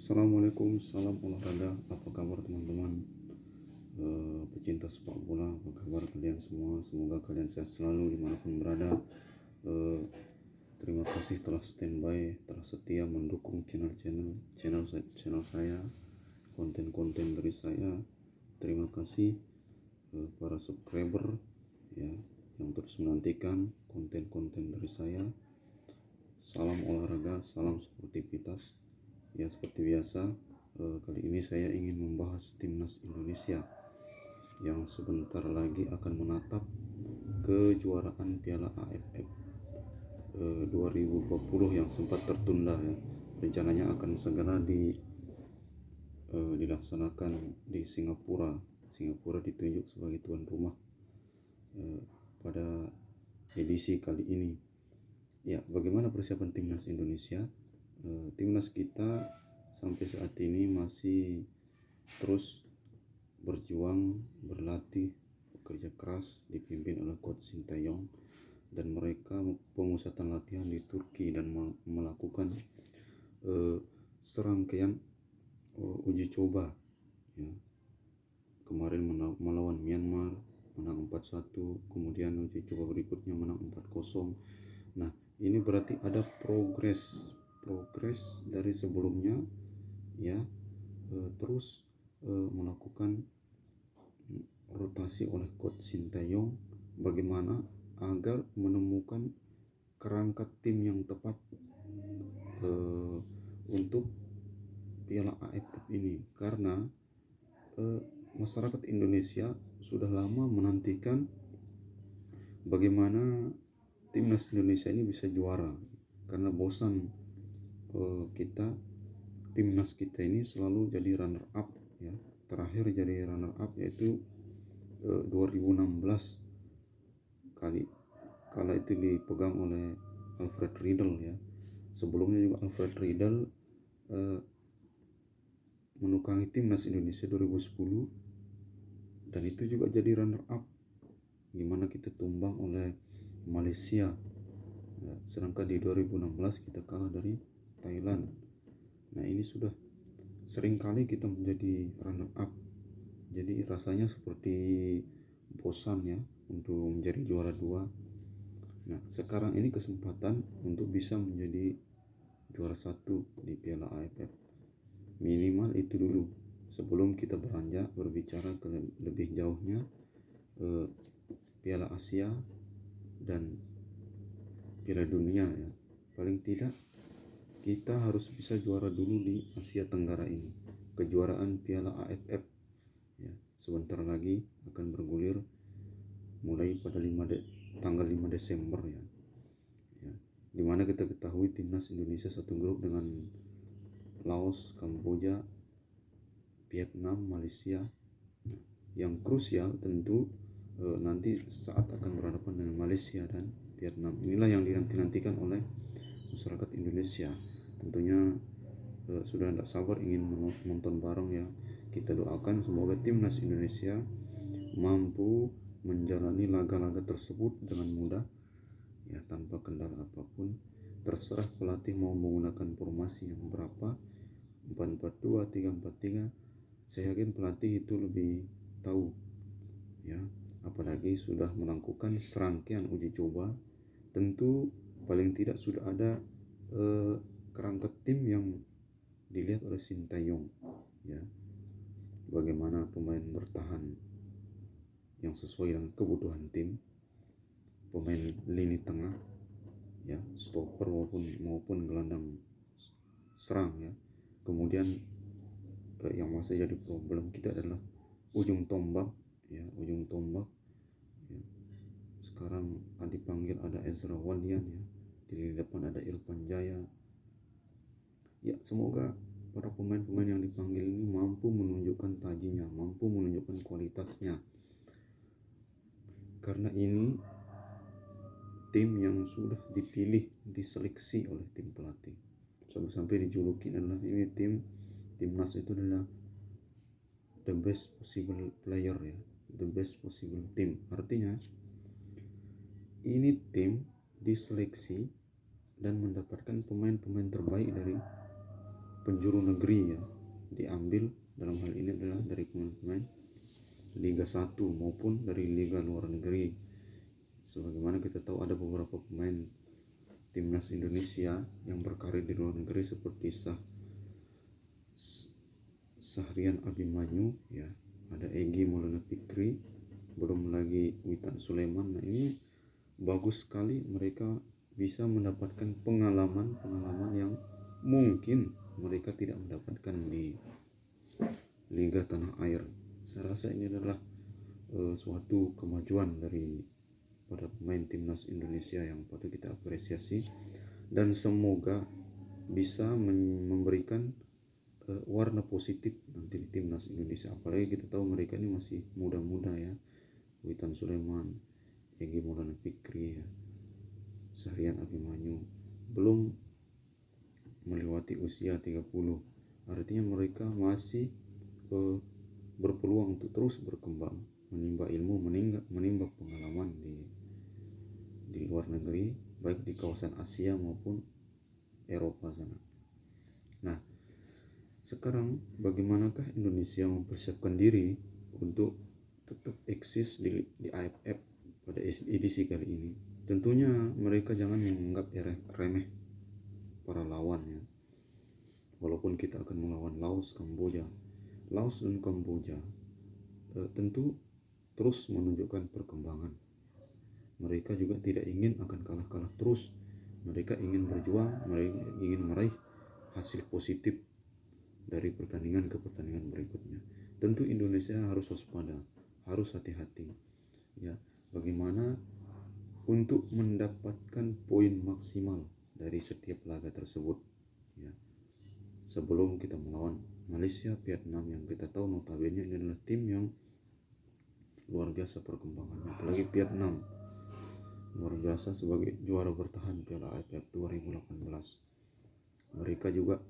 Assalamualaikum, salam olahraga. Apa kabar teman-teman? Pecinta sepak bola, apa kabar kalian semua? Semoga kalian sehat selalu dimanapun berada. Terima kasih telah standby, telah setia mendukung channel saya, konten-konten dari saya. Terima kasih para subscriber ya yang terus menantikan konten-konten dari saya. Salam olahraga, salam sportivitas. Ya, seperti biasa, kali ini saya ingin membahas timnas Indonesia yang sebentar lagi akan menatap kejuaraan Piala AFF 2020 yang sempat tertunda ya. Rencananya akan segera dilaksanakan di Singapura. Singapura ditunjuk sebagai tuan rumah pada edisi kali ini. Ya, bagaimana persiapan timnas Indonesia? Timnas kita sampai saat ini masih terus berjuang, berlatih, bekerja keras dipimpin oleh Coach Sintayong, dan mereka pemusatan latihan di Turki dan melakukan serangkaian uji coba ya. Kemarin melawan Myanmar menang 4-1, kemudian uji coba berikutnya menang 4-0. Nah, ini berarti ada progres dari sebelumnya ya. Terus melakukan rotasi oleh Coach Sintayong bagaimana agar menemukan kerangka tim yang tepat untuk Piala AFF ini, karena masyarakat Indonesia sudah lama menantikan bagaimana timnas Indonesia ini bisa juara, karena bosan timnas kita ini selalu jadi runner up ya. Terakhir jadi runner up yaitu 2016 kala itu dipegang oleh Alfred Riedel ya. Sebelumnya juga Alfred Riedel menukangi timnas Indonesia 2010 dan itu juga jadi runner up, gimana kita tumbang oleh Malaysia ya. Sedangkan di 2016 kita kalah dari Thailand. Nah, ini sudah sering kali kita menjadi runner up, jadi rasanya seperti bosan ya untuk menjadi juara dua. Nah, sekarang ini kesempatan untuk bisa menjadi juara satu di Piala AFF. Minimal itu dulu sebelum kita beranjak berbicara ke lebih jauhnya Piala Asia dan Piala Dunia ya. Paling tidak kita harus bisa juara dulu di Asia Tenggara ini. Kejuaraan Piala AFF ya, sebentar lagi akan bergulir mulai pada tanggal 5 Desember ya. Dimana kita ketahui timnas Indonesia satu grup dengan Laos, Kamboja, Vietnam, Malaysia. Yang krusial tentu nanti saat akan berhadapan dengan Malaysia dan Vietnam. Inilah yang dinantikan oleh masyarakat Indonesia. Tentunya sudah tidak sabar ingin menonton bareng ya. Kita doakan semoga timnas Indonesia mampu menjalani laga-laga tersebut dengan mudah ya, tanpa kendala apapun. Terserah pelatih mau menggunakan formasi yang berapa, 4-4-2, 3-4-3. Saya yakin pelatih itu lebih tahu ya, apalagi sudah melakukan serangkaian uji coba. Tentu paling tidak sudah ada kerangka tim yang dilihat oleh Sintayong ya, bagaimana pemain bertahan yang sesuai dengan kebutuhan tim, pemain lini tengah ya, stopper maupun gelandang serang ya. Kemudian yang masih jadi problem kita adalah ujung tombak ya. Sekarang dipanggil ada Ezra Walian ya, di depan ada Irfan Jaya ya. Semoga para pemain-pemain yang dipanggil ini mampu menunjukkan tajinya, mampu menunjukkan kualitasnya, karena ini tim yang sudah dipilih, diseleksi oleh tim pelatih, sampai dijuluki adalah ini timnas itu adalah the best possible player ya, the best possible team. Artinya ini tim diseleksi dan mendapatkan pemain-pemain terbaik dari penjuru negeri ya diambil, dalam hal ini adalah dari pemain-pemain Liga 1 maupun dari liga luar negeri. Sebagaimana kita tahu ada beberapa pemain timnas Indonesia yang berkarir di luar negeri seperti Sahrian Abimanyu ya, ada Egy Maulana Fikri, belum lagi Witan Sulaiman. Nah, ini bagus sekali, mereka bisa mendapatkan pengalaman yang mungkin mereka tidak mendapatkan di Liga Tanah Air. Saya rasa ini adalah suatu kemajuan dari pada pemain timnas Indonesia yang patut kita apresiasi, dan semoga bisa memberikan warna positif nanti di timnas Indonesia. Apalagi kita tahu mereka ini masih muda-muda ya, Witan Sulaiman, Egy Maulana Fikri ya, Sahrian Abimanyu belum melewati usia 30. Artinya mereka masih berpeluang untuk terus berkembang, menimba ilmu, menimba pengalaman di luar negeri, baik di kawasan Asia maupun Eropa sana. Nah, sekarang bagaimanakah Indonesia mempersiapkan diri untuk tetap eksis di AFF pada edisi kali ini? Tentunya mereka jangan menganggap remeh para lawan ya. Walaupun kita akan melawan Laos dan Kamboja tentu terus menunjukkan perkembangan. Mereka juga tidak ingin akan kalah terus. Mereka ingin berjuang, mereka ingin meraih hasil positif dari pertandingan ke pertandingan berikutnya. Tentu Indonesia harus waspada, harus hati-hati ya, bagaimana untuk mendapatkan poin maksimal dari setiap laga tersebut ya. Sebelum kita melawan Malaysia, Vietnam yang kita tahu notabene ini adalah tim yang luar biasa perkembangannya, apalagi Vietnam luar biasa sebagai juara bertahan Piala AFF 2018. Mereka juga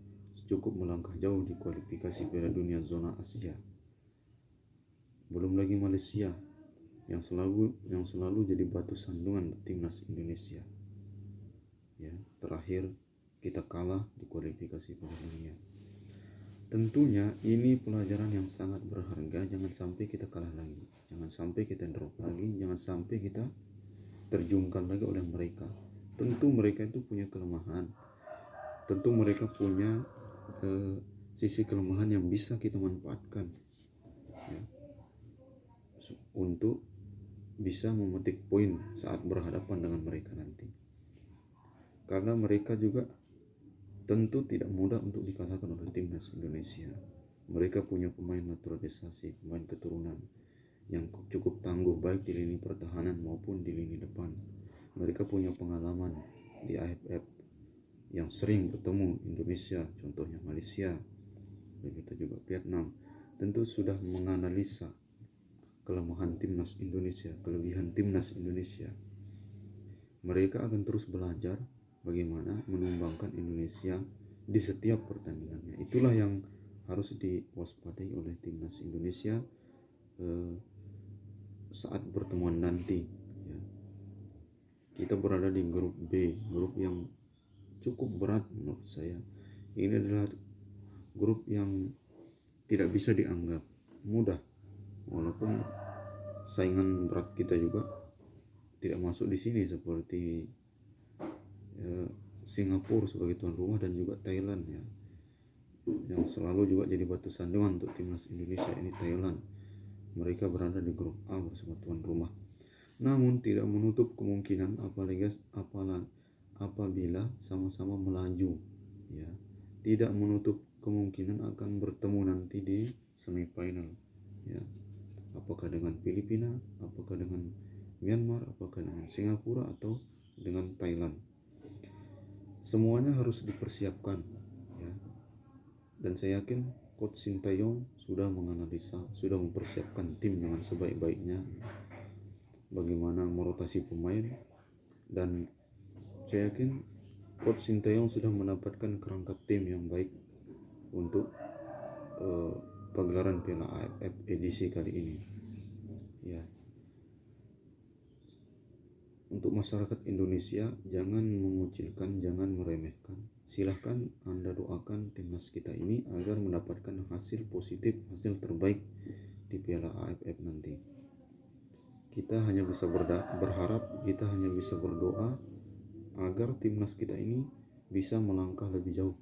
cukup melangkah jauh di kualifikasi Piala Dunia zona Asia. Belum lagi Malaysia yang selalu jadi batu sandungan timnas Indonesia. Ya, terakhir kita kalah di kualifikasi Piala Dunia. Tentunya ini pelajaran yang sangat berharga, jangan sampai kita kalah lagi, jangan sampai kita drop lagi, jangan sampai kita terjungkal lagi oleh mereka. Tentu mereka itu punya kelemahan, tentu mereka punya sisi kelemahan yang bisa kita manfaatkan ya, untuk bisa memetik poin saat berhadapan dengan mereka nanti. Karena mereka juga tentu tidak mudah untuk dikalahkan oleh timnas Indonesia. Mereka punya pemain naturalisasi, pemain keturunan yang cukup tangguh baik di lini pertahanan maupun di lini depan. Mereka punya pengalaman di AFF yang sering bertemu Indonesia, contohnya Malaysia, begitu juga Vietnam. Tentu sudah menganalisa kelemahan timnas Indonesia, kelebihan timnas Indonesia. Mereka akan terus belajar bagaimana menumbangkan Indonesia di setiap pertandingannya. Itulah yang harus diwaspadai oleh timnas Indonesia saat pertemuan nanti ya. Kita berada di grup B, grup yang cukup berat menurut saya. Ini adalah grup yang tidak bisa dianggap mudah, walaupun saingan berat kita juga tidak masuk di sini seperti Singapura sebagai tuan rumah dan juga Thailand ya, yang selalu juga jadi batu sandungan untuk timnas Indonesia. Ini Thailand, mereka berada di grup A bersama tuan rumah. Namun tidak menutup kemungkinan apabila sama-sama melaju ya, tidak menutup kemungkinan akan bertemu nanti di semifinal ya, apakah dengan Filipina, apakah dengan Myanmar, apakah dengan Singapura atau dengan Thailand. Semuanya harus dipersiapkan ya. Dan saya yakin Coach Sintayong sudah menganalisa, sudah mempersiapkan tim dengan sebaik-baiknya, bagaimana merotasi pemain, dan saya yakin Coach Sintayong sudah mendapatkan kerangka tim yang baik untuk pagelaran Piala AFF edisi kali ini ya. Untuk masyarakat Indonesia, jangan mengucilkan, jangan meremehkan silahkan Anda doakan timnas kita ini agar mendapatkan hasil positif, hasil terbaik di Piala AFF nanti. Kita hanya bisa berharap, kita hanya bisa berdoa agar timnas kita ini bisa melangkah lebih jauh,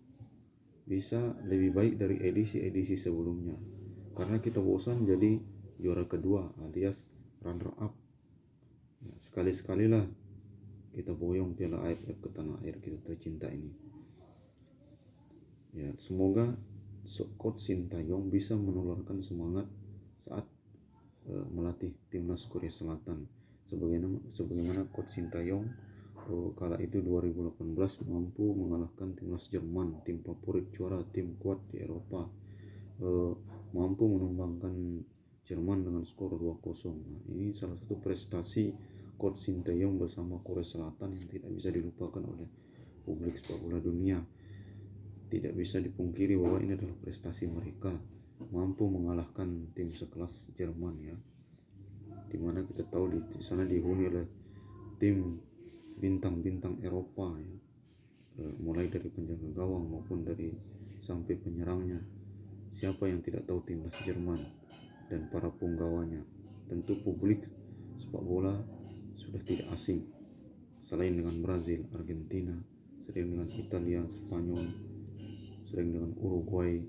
bisa lebih baik dari edisi-edisi sebelumnya, karena kita bosan jadi juara kedua alias runner up. Ya, sekali-sekalilah kita boyong Piala AFF ke tanah air kita tercinta ini. Ya, semoga Coach Sintayong bisa menularkan semangat saat melatih timnas Korea Selatan, sebagaimana Coach Sintayong kala itu 2018 mampu mengalahkan timnas Jerman, tim favorit juara, tim kuat di Eropa, mampu menumbangkan Jerman dengan skor 2-0. Nah, ini salah satu prestasi Coach Sintayong bersama Korea Selatan yang tidak bisa dilupakan oleh publik sepak bola dunia. Tidak bisa dipungkiri bahwa ini adalah prestasi mereka, mampu mengalahkan tim sekelas Jerman, ya, dimana kita tahu di sana dihuni oleh tim bintang-bintang Eropa, ya, mulai dari penjaga gawang maupun dari sampai penyerangnya. Siapa yang tidak tahu timnas Jerman dan para punggawanya? Tentu publik sepak bola sudah tidak asing. Selain dengan Brazil, Argentina, selain dengan Italia, Spanyol, selain dengan Uruguay,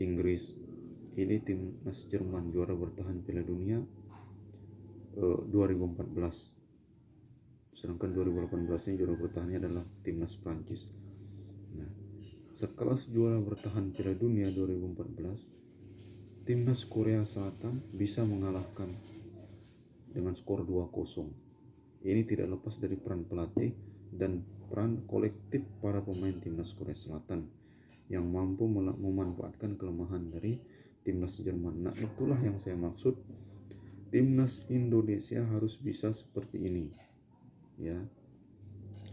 Inggris, ini timnas Jerman juara bertahan Piala Dunia 2014. Sedangkan 2018 ini juara bertahannya adalah timnas Prancis. Nah, sekelas juara bertahan Piala Dunia 2014, timnas Korea Selatan bisa mengalahkan dengan skor 2-0. Ini tidak lepas dari peran pelatih dan peran kolektif para pemain timnas Korea Selatan yang mampu memanfaatkan kelemahan dari timnas Jerman. Nah, itulah yang saya maksud, timnas Indonesia harus bisa seperti ini, ya.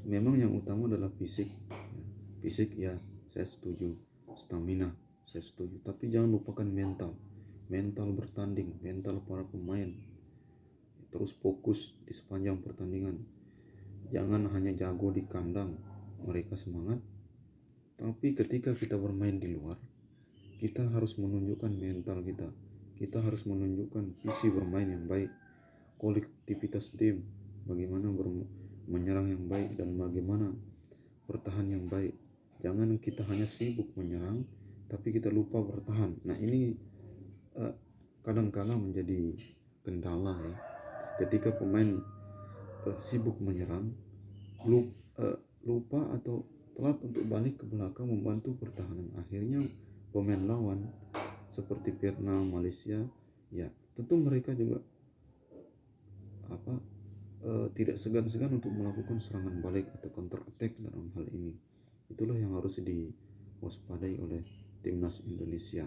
Memang yang utama adalah fisik, ya. Fisik, ya, saya setuju, stamina saya setuju, tapi jangan lupakan mental bertanding, mental para pemain. Terus fokus di sepanjang pertandingan, jangan hanya jago di kandang mereka semangat, tapi ketika kita bermain di luar, kita harus menunjukkan mental kita harus menunjukkan visi bermain yang baik, kolektivitas tim, bagaimana menyerang yang baik dan bagaimana bertahan yang baik. Jangan kita hanya sibuk menyerang tapi kita lupa bertahan. Nah, ini kadang-kala menjadi kendala, ya, ketika pemain sibuk menyerang, lupa atau telat untuk balik ke belakang membantu pertahanan. Akhirnya pemain lawan seperti Vietnam, Malaysia, ya, tentu mereka juga tidak segan-segan untuk melakukan serangan balik atau counter attack dalam hal ini. Itulah yang harus diwaspadai oleh timnas Indonesia.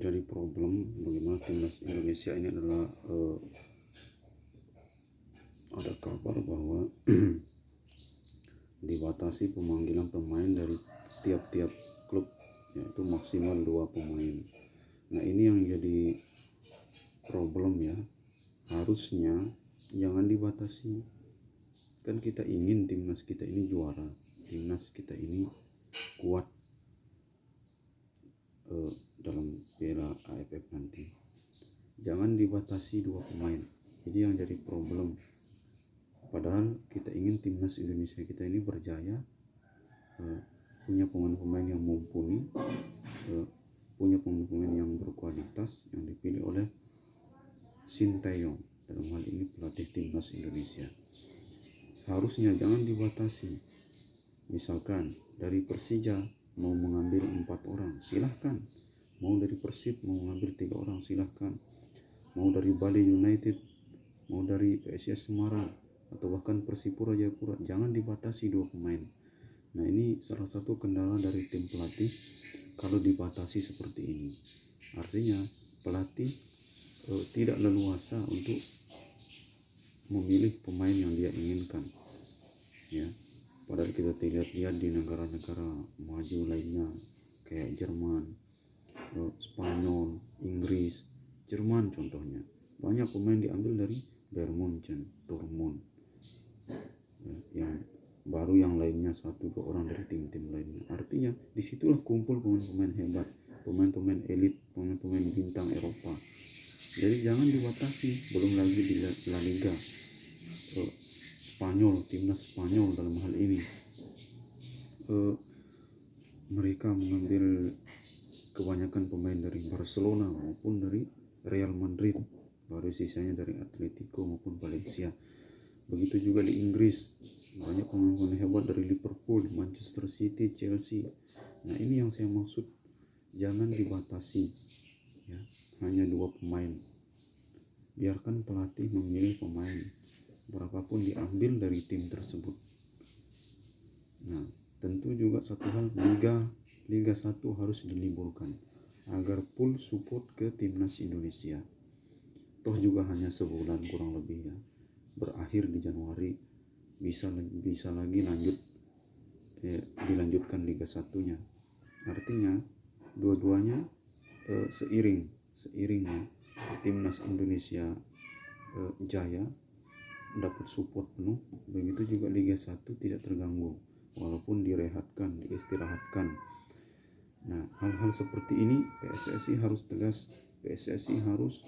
menjadi problem bagaimana timnas Indonesia ini adalah ada kabar bahwa dibatasi pemanggilan pemain dari tiap-tiap klub, yaitu maksimal 2 pemain. Nah ini yang jadi problem ya, harusnya jangan dibatasi. Kan kita ingin timnas kita ini juara, timnas kita ini kuat dalam Piala AFF nanti. Jangan dibatasi 2 pemain. Jadi yang jadi problem, padahal kita ingin timnas Indonesia kita ini berjaya, punya pemain-pemain yang mumpuni, punya pemain-pemain yang berkualitas yang dipilih oleh Sinteyong, dalam hal ini pelatih timnas Indonesia. Harusnya jangan dibatasi. Misalkan dari Persija mau mengambil 4 orang, silahkan. Mau dari Persib mau mengambil 3 orang, silahkan. Mau dari Bali United, mau dari PSIS Semarang, atau bahkan Persipura Jayapura, jangan dibatasi 2 pemain. Nah ini salah satu kendala dari tim pelatih kalau dibatasi seperti ini. Artinya pelatih tidak leluasa untuk memilih pemain yang dia inginkan, ya. Padahal kita lihat di negara-negara maju lainnya kayak Jerman, Spanyol, Inggris. Jerman contohnya, banyak pemain diambil dari Bayern Munchen, Dortmund, ya, yang baru yang lainnya 1-2 orang dari tim-tim lainnya. Artinya disitulah kumpul pemain-pemain hebat, pemain-pemain elit, pemain-pemain bintang Eropa. Jadi jangan dibatasi. Belum lagi di La Liga, Spanyol, timnas Spanyol dalam hal ini, mereka mengambil kebanyakan pemain dari Barcelona maupun dari Real Madrid, baru sisanya dari Atletico maupun Valencia. Begitu juga di Inggris, banyak pemain-pemain hebat dari Liverpool, Manchester City, Chelsea. Nah ini yang saya maksud, jangan dibatasi, ya, hanya 2 pemain. Biarkan pelatih memilih pemain, berapapun diambil dari tim tersebut. Nah tentu juga satu hal, Liga 1 harus diliburkan agar full support ke timnas Indonesia. Toh juga hanya sebulan kurang lebih, ya, berakhir di Januari, bisa lagi dilanjutkan Liga 1-nya. Artinya dua-duanya seiringnya timnas Indonesia jaya, dapat support penuh, begitu juga Liga 1 tidak terganggu walaupun diistirahatkan. Nah hal-hal seperti ini PSSI harus tegas. PSSI harus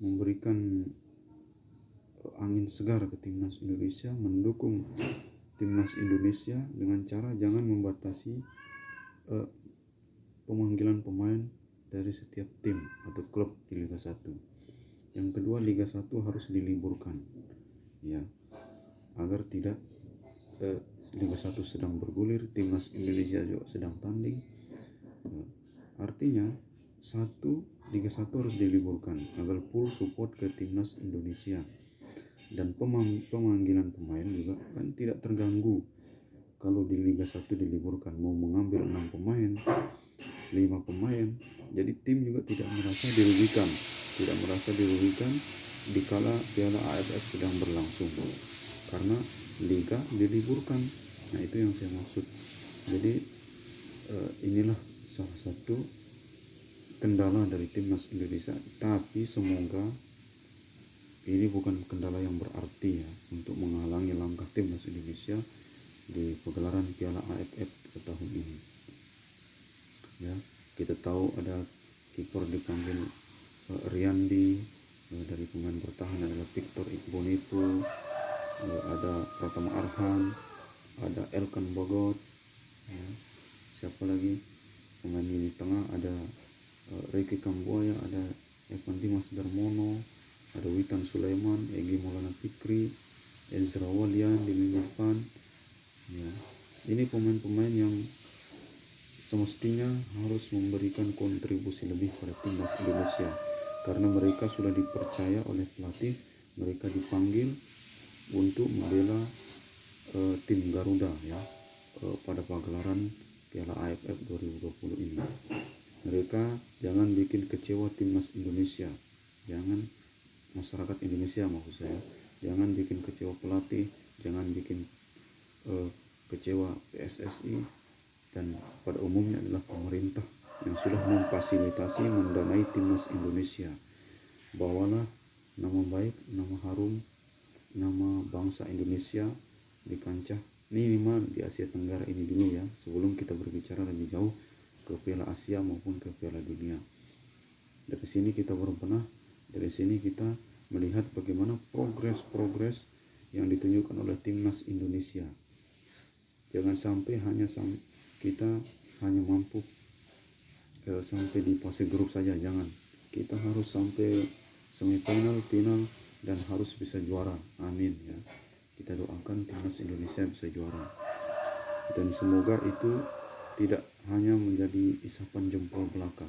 memberikan angin segar ke timnas Indonesia, mendukung timnas Indonesia dengan cara jangan membatasi pemanggilan pemain dari setiap tim atau klub di Liga 1. Yang kedua, Liga 1 harus diliburkan, ya, agar tidak Liga 1 sedang bergulir, timnas Indonesia juga sedang tanding. Artinya Liga 1 harus diliburkan agar full support ke timnas Indonesia, dan pemanggilan pemain juga kan tidak terganggu. Kalau di Liga 1 diliburkan, mau mengambil 6 pemain, 5 pemain, jadi tim juga tidak merasa dirugikan dikala Piala AFF sedang berlangsung, karena Liga diliburkan. Nah itu yang saya maksud. Jadi inilah salah satu kendala dari timnas Indonesia, tapi semoga ini bukan kendala yang berarti, ya, untuk menghalangi langkah timnas Indonesia di pegelaran Piala AFF tahun ini. Ya, kita tahu ada kiper dipanggil Riyandi, dari pemain bertahan adalah Victor Igbonipu, ada Pratama Arhan, ada Elkan Bagot, ya. Siapa lagi pemain lini tengah, ada Ricky Kambuaya, ada Evan Dimas Darmono, ada Witan Sulaiman, Egy Maulana Fikri, Ezra Walian di lini depan, ya. Ini pemain-pemain yang semestinya harus memberikan kontribusi lebih pada timnas Indonesia, karena mereka sudah dipercaya oleh pelatih, mereka dipanggil untuk membela tim Garuda, ya, pada pagelaran Piala AFF 2020 ini. Mereka jangan bikin kecewa timnas Indonesia, jangan, masyarakat Indonesia maksud saya, jangan bikin kecewa pelatih, jangan bikin kecewa PSSI, dan pada umumnya adalah pemerintah yang sudah memfasilitasi mendanai timnas Indonesia. Bawalah nama baik, nama harum, nama bangsa Indonesia di kancah minimal di Asia Tenggara ini dulu ya, sebelum kita berbicara lebih jauh ke Piala Asia maupun ke Piala Dunia. Dari sini kita berbenah, dari sini kita melihat bagaimana progres yang ditunjukkan oleh timnas Indonesia. Jangan sampai kita hanya mampu sampai di fase grup saja, jangan. Kita harus sampai semifinal, final, dan harus bisa juara. Amin ya. Kita doakan timnas Indonesia bisa juara. Dan semoga itu tidak hanya menjadi isapan jempol belaka.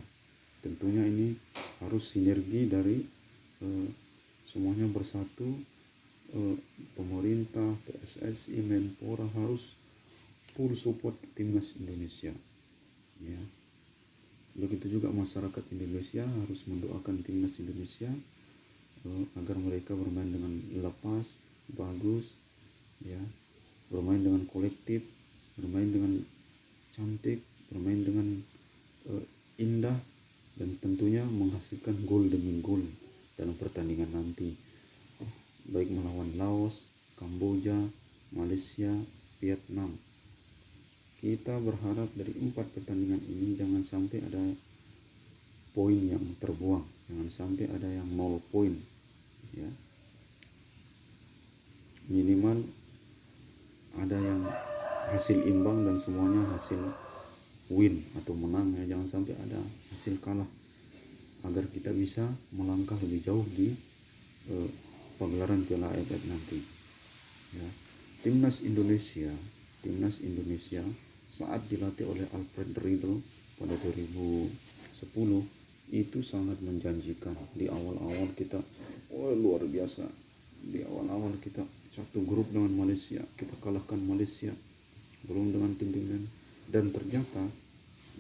Tentunya ini harus sinergi dari semuanya bersatu, pemerintah, PSSI, Menpora harus full support timnas Indonesia. Ya. Begitu juga masyarakat Indonesia harus mendoakan timnas Indonesia agar mereka bermain dengan lepas, bagus, ya, bermain dengan kolektif, bermain dengan cantik, bermain dengan indah, dan tentunya menghasilkan gol demi gol dalam pertandingan nanti, baik melawan Laos, Kamboja, Malaysia, Vietnam. Kita berharap dari 4 pertandingan ini jangan sampai ada poin yang terbuang, jangan sampai ada yang 0 poin, ya. Minimal ada yang hasil imbang dan semuanya hasil win atau menang ya, jangan sampai ada hasil kalah, agar kita bisa melangkah lebih jauh di pagelaran Piala AFF nanti. Ya. Timnas Indonesia saat dilatih oleh Alfred Riedel pada 2010 itu sangat menjanjikan. Di awal-awal kita luar biasa. Di awal-awal kita satu grup dengan Malaysia, kita kalahkan Malaysia, belum dengan tim-tim lain, dan ternyata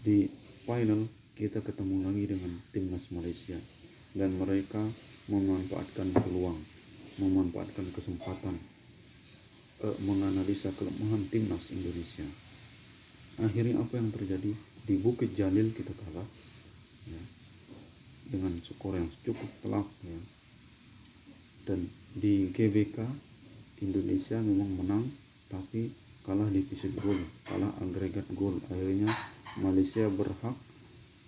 di final kita ketemu lagi dengan timnas Malaysia, dan mereka memanfaatkan peluang, memanfaatkan kesempatan, menganalisa kelemahan timnas Indonesia. Akhirnya apa yang terjadi? Di Bukit Jalil kita kalah ya, dengan skor yang cukup telak ya. Dan di GBK Indonesia memang menang, tapi kalah di fisik gol, kalah agregat gol. Akhirnya Malaysia berhak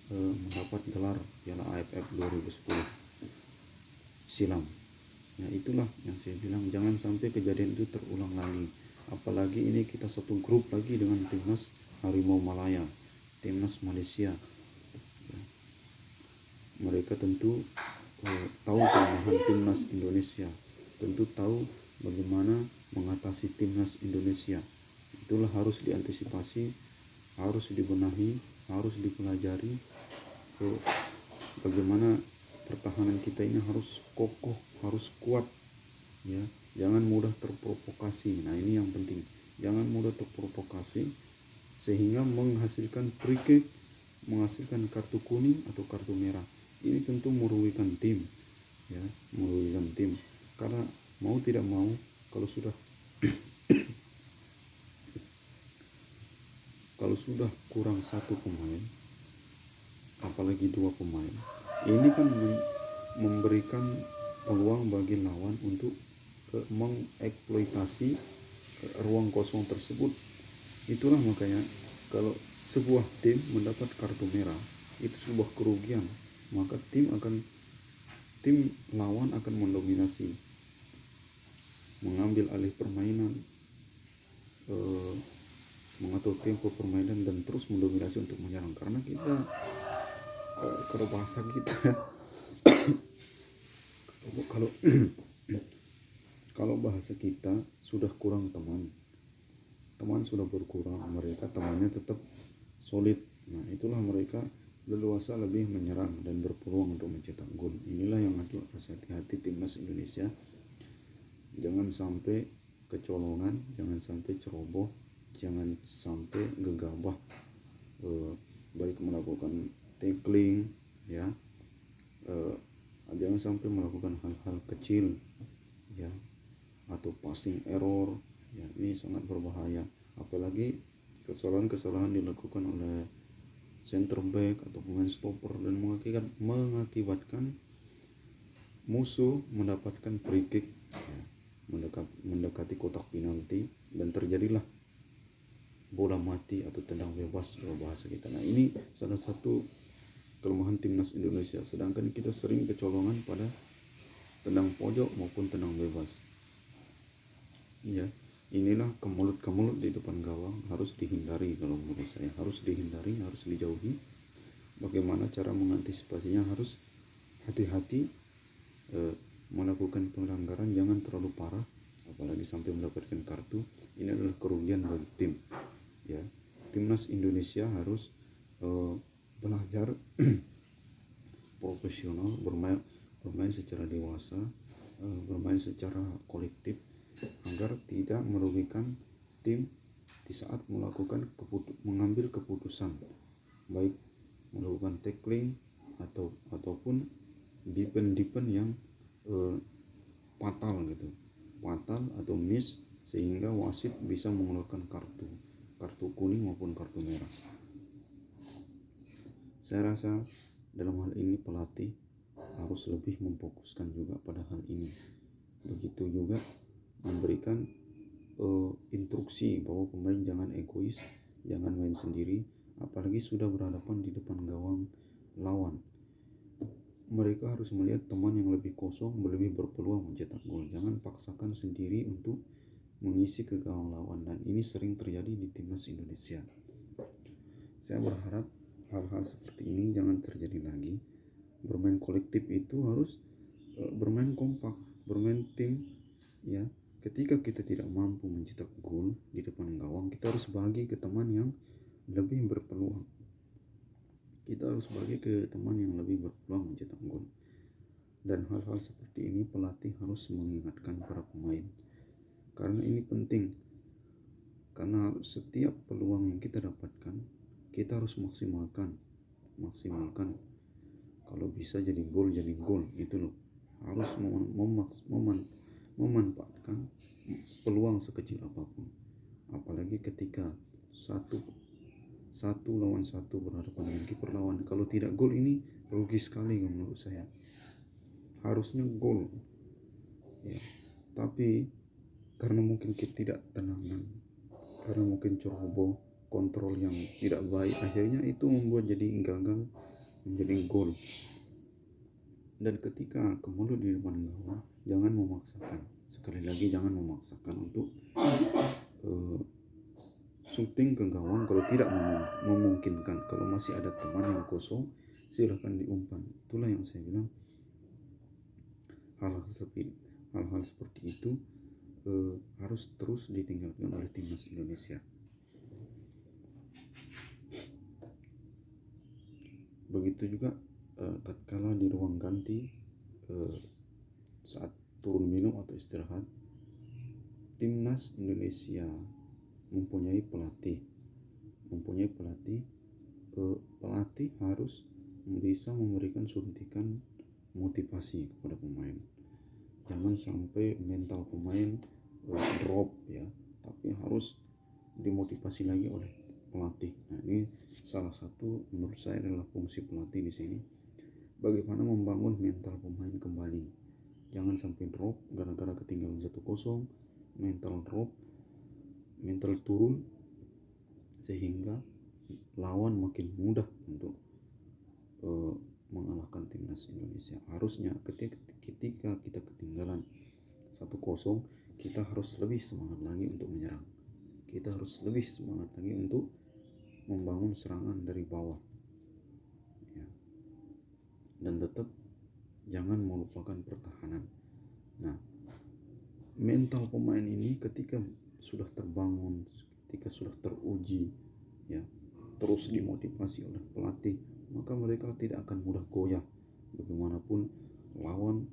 mendapat gelar Piala AFF 2010 silam. Ya, itulah yang saya bilang, jangan sampai kejadian itu terulang lagi. Apalagi ini kita satu grup lagi dengan timnas Harimau Malaya, timnas Malaysia. Ya. Mereka tentu tahu kelemahan timnas Indonesia, tentu tahu bagaimana mengatasi timnas Indonesia. Itulah harus diantisipasi, harus dibenahi, harus dipelajari. Bagaimana pertahanan kita ini harus kokoh, harus kuat, ya. Jangan mudah terprovokasi. Nah, ini yang penting. Jangan mudah terprovokasi sehingga menghasilkan free kick, menghasilkan kartu kuning atau kartu merah. Ini tentu merugikan tim, ya, merugikan tim. Karena mau tidak mau, kalau sudah kurang satu pemain, apalagi 2 pemain, ini kan memberikan peluang bagi lawan untuk mengeksploitasi ruang kosong tersebut. Itulah makanya kalau sebuah tim mendapat kartu merah itu sebuah kerugian, maka tim lawan akan mendominasi, mengambil alih permainan, mengatur tempo permainan, dan terus mendominasi untuk menyerang. Karena kita kalau bahasa kita kalau bahasa kita sudah kurang teman sudah berkurang, mereka temannya tetap solid. Nah, itulah mereka leluasa lebih menyerang dan berpeluang untuk mencetak gol. Inilah yang harus hati-hati timnas Indonesia. Jangan sampai kecolongan, jangan sampai ceroboh, jangan sampai gegabah, baik melakukan tackling, ya, jangan sampai melakukan hal-hal kecil, ya, atau passing error, ya, ini sangat berbahaya. Apalagi kesalahan-kesalahan dilakukan oleh center back atau pemain stopper dan mengakibatkan musuh mendapatkan free kick, ya, mendekati kotak penalti, dan terjadilah bola mati atau tendang bebas dalam bahasa kita. Nah, ini salah satu kelemahan timnas Indonesia, sedangkan kita sering kecolongan pada tendang pojok maupun tendang bebas. Ya, inilah kemulut di depan gawang harus dihindari. Kalau menurut saya harus dihindari, harus dijauhi. Bagaimana cara mengantisipasinya? Harus hati-hati melakukan pelanggaran, jangan terlalu parah, apalagi sampai mendapatkan kartu. Ini adalah kerugian bagi tim. Ya, timnas Indonesia harus belajar profesional, bermain secara dewasa, bermain secara kolektif agar tidak merugikan tim di saat mengambil keputusan, baik melakukan tackling ataupun defense yang fatal atau miss, sehingga wasit bisa mengeluarkan kartu kuning maupun kartu merah. Saya rasa dalam hal ini pelatih harus lebih memfokuskan juga pada hal ini. Begitu juga memberikan instruksi bahwa pemain jangan egois, jangan main sendiri, apalagi sudah berhadapan di depan gawang lawan. Mereka harus melihat teman yang lebih kosong lebih berpeluang mencetak gol. Jangan paksakan sendiri untuk mengisi ke gawang lawan, dan ini sering terjadi di timnas Indonesia. Saya berharap hal-hal seperti ini jangan terjadi lagi. Bermain kolektif itu harus bermain kompak, bermain tim, ya. Ketika kita tidak mampu mencetak gol di depan gawang, kita harus bagi ke teman yang lebih berpeluang. mencetak gol. Dan hal-hal seperti ini pelatih harus mengingatkan para pemain, karena ini penting. Karena setiap peluang yang kita dapatkan, kita harus maksimalkan. Kalau bisa jadi gol itu loh. Harus memanfaatkan peluang sekecil apapun. Apalagi ketika satu lawan satu berhadapan dengan kiper lawan. Kalau tidak gol, ini rugi sekali menurut saya. Harusnya gol, ya. Tapi karena mungkin ketidaktenangan, karena mungkin ceroboh, kontrol yang tidak baik, akhirnya itu membuat jadi gagal menjadi gol. Dan ketika kemudian di depan gawang, jangan memaksakan. Sekali lagi, jangan memaksakan untuk shooting ke gawang kalau tidak memungkinkan. Kalau masih ada teman yang kosong, silakan diumpan. Itulah yang saya bilang, hal-hal seperti itu harus terus ditinggalkan oleh timnas Indonesia. Begitu juga tatkala di ruang ganti, saat turun minum atau istirahat, timnas Indonesia mempunyai pelatih. Pelatih harus bisa memberikan suntikan motivasi kepada pemain. Jangan sampai mental pemain drop, ya, tapi harus dimotivasi lagi oleh pelatih. Nah, ini salah satu menurut saya adalah fungsi pelatih di sini. Bagaimana membangun mental pemain kembali. Jangan sampai drop gara-gara ketinggalan 1-0, mental drop, mental turun, sehingga lawan makin mudah untuk mengalahkan timnas Indonesia. Harusnya ketika kita ketinggalan 1-0, kita harus lebih semangat lagi untuk menyerang. Kita harus lebih semangat lagi untuk membangun serangan dari bawah, ya. Dan tetap jangan melupakan pertahanan. Nah, mental pemain ini ketika sudah terbangun, ketika sudah teruji, ya, terus dimotivasi oleh pelatih, maka mereka tidak akan mudah goyah bagaimanapun lawan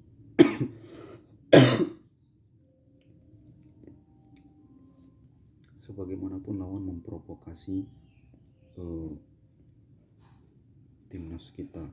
sebagaimanapun lawan memprovokasi timnas kita.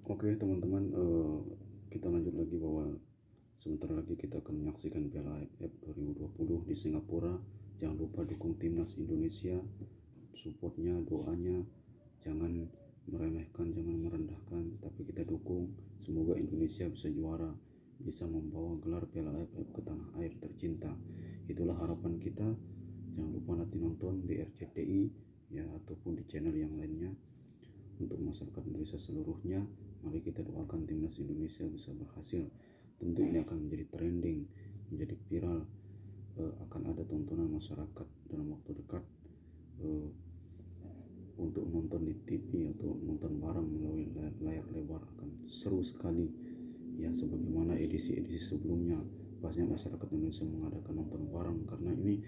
Oke teman-teman, kita lanjut lagi bahwa sebentar lagi kita akan menyaksikan Piala AFF 2020 di Singapura. Jangan lupa dukung timnas Indonesia, supportnya, doanya, jangan meremehkan, jangan merendahkan, tapi kita dukung. Semoga Indonesia bisa juara, bisa membawa gelar Piala AFF ke tanah air tercinta. Itulah harapan kita. Jangan lupa nanti nonton di RCTI ya, ataupun di channel yang lainnya. Untuk masyarakat Indonesia seluruhnya, mari kita doakan timnas Indonesia bisa berhasil. Tentu ini akan menjadi trending, menjadi viral akan ada tontonan masyarakat dalam waktu dekat untuk nonton di TV atau nonton bareng melalui layar lebar akan seru sekali ya, sebagaimana edisi-edisi sebelumnya. Pastinya masyarakat Indonesia mengadakan nonton bareng karena ini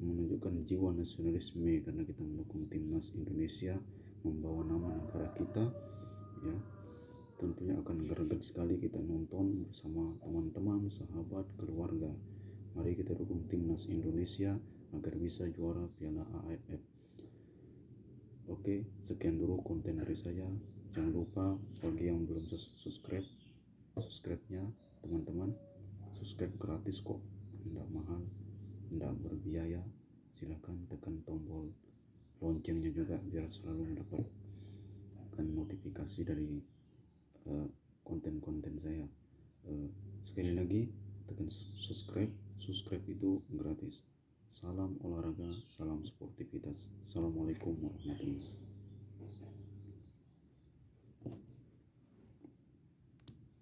menunjukkan jiwa nasionalisme, karena kita mendukung timnas Indonesia membawa nama negara kita ya. Tentunya akan greget sekali kita nonton bersama teman-teman, sahabat, keluarga. Mari kita dukung timnas Indonesia agar bisa juara Piala AFF. Oke, sekian dulu konten dari saya. Jangan lupa bagi yang belum subscribe-nya teman-teman. Subscribe gratis kok, tidak mahal, tidak berbiaya. Silakan tekan tombol loncengnya juga biar selalu mendapatkan notifikasi dari konten-konten saya. Sekali lagi tekan subscribe itu gratis. Salam olahraga, salam sportivitas. Assalamualaikum warahmatullahi wabarakatuh.